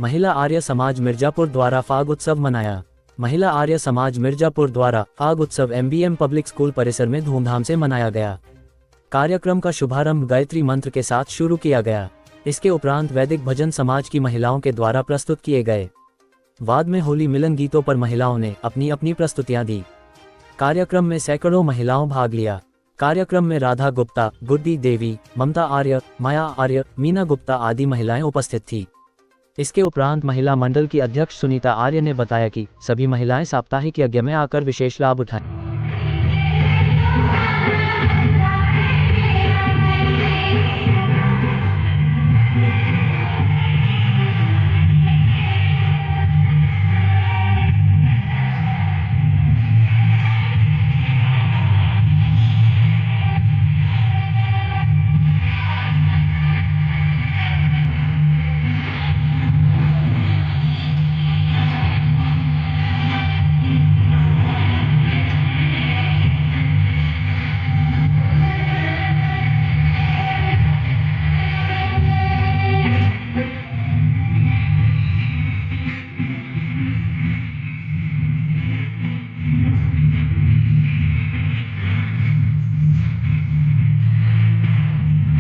महिला आर्य समाज मिर्जापुर द्वारा फाग उत्सव मनाया। महिला आर्य समाज मिर्जापुर द्वारा फाग उत्सव एमबीएम पब्लिक स्कूल परिसर में धूमधाम से मनाया गया। कार्यक्रम का शुभारंभ गायत्री मंत्र के साथ शुरू किया गया। इसके उपरांत वैदिक भजन समाज की महिलाओं के द्वारा प्रस्तुत किए गए। बाद में होली मिलन गीतों पर महिलाओं ने अपनी अपनी प्रस्तुतियां दी। कार्यक्रम में सैकड़ों महिलाओं भाग लिया। कार्यक्रम में राधा गुप्ता, गुड्डी देवी, ममता आर्य, माया आर्य, मीना गुप्ता आदि महिलाएं उपस्थित थी। इसके उपरांत महिला मंडल की अध्यक्ष सुनीता आर्य ने बताया कि सभी महिलाएं साप्ताहिक यज्ञ में आकर विशेष लाभ उठाएं।